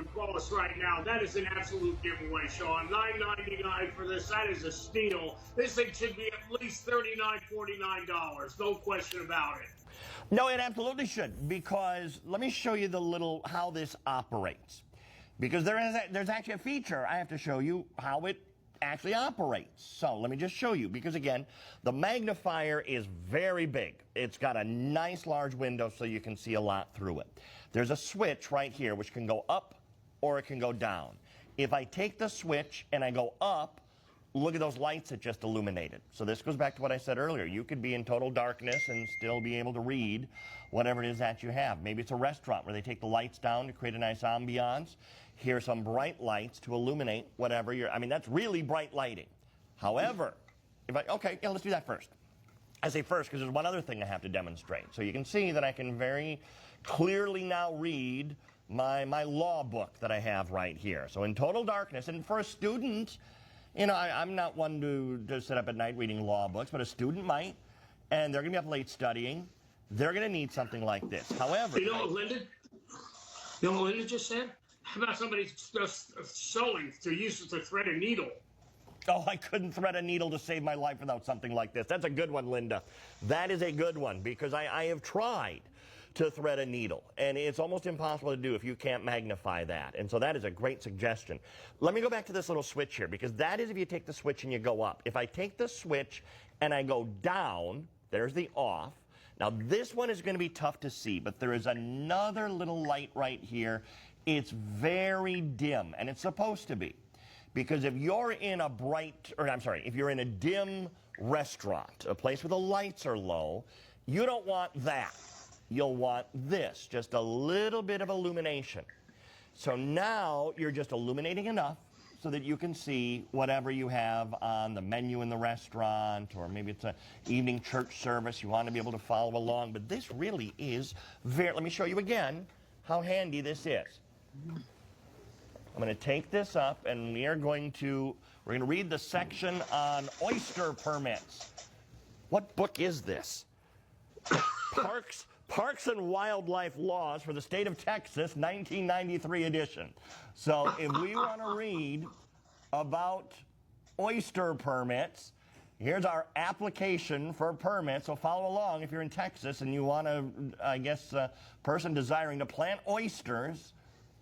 and call us right now. That is an absolute giveaway, Sean. $9.99 for this. That is a steal. This thing should be at least $39, $49. No question about it. No, it absolutely should, because let me show you how this operates. Because there's actually a feature I have to show you how it actually operates. So let me just show you, because again, the magnifier is very big. It's got a nice large window so you can see a lot through it. There's a switch right here which can go up or it can go down. If I take the switch and I go up, look at those lights that just illuminated. So this goes back to what I said earlier. You could be in total darkness and still be able to read whatever it is that you have. Maybe it's a restaurant where they take the lights down to create a nice ambiance. Here are some bright lights to illuminate whatever I mean, that's really bright lighting. However, let's do that first. I say first because there's one other thing I have to demonstrate. So you can see that I can very clearly now read my law book that I have right here. So in total darkness, and for a student, you know, I'm not one to sit up at night reading law books, but a student might, and they're going to be up late studying. They're going to need something like this. However, you know what Linda just said? How about somebody just sewing to use it to thread a needle? Oh, I couldn't thread a needle to save my life without something like this. That's a good one, Linda. That is a good one, because I have tried to thread a needle, and it's almost impossible to do if you can't magnify that. And so that is a great suggestion. Let me go back to this little switch here, because that is if you take the switch and you go up. If I take the switch and I go down, there's the off. Now this one is going to be tough to see, but there is another little light right here. It's very dim, and it's supposed to be. Because if you're in if you're in a dim restaurant, a place where the lights are low, you don't want that. You'll want this, just a little bit of illumination. So now you're just illuminating enough so that you can see whatever you have on the menu in the restaurant, or maybe it's an evening church service. You want to be able to follow along. But this really is let me show you again how handy this is. I'm going to take this up, and we're going to read the section on oyster permits. What book is this? Parks and Wildlife Laws for the State of Texas, 1993 edition. So if we want to read about oyster permits, here's our application for permits. So follow along if you're in Texas and you want to, a person desiring to plant oysters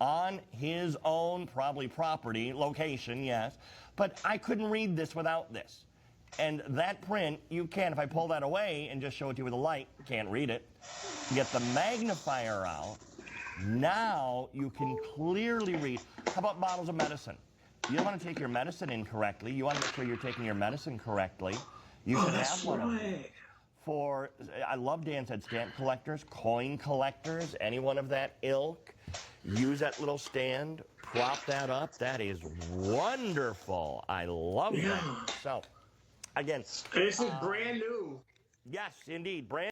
on his own, probably property, location, yes. But I couldn't read this without this. And that print, you can, if I pull that away and just show it to you with a light, can't read it. Get the magnifier out. Now you can clearly read. How about bottles of medicine? You don't want to take your medicine in correctly. You want to make sure you're taking your medicine correctly. You can have one of them. I love Dan said, stamp collectors, coin collectors, anyone of that ilk. Use that little stand, prop that up. That is wonderful. I love that. So, again. This is brand new. Yes, indeed. Brand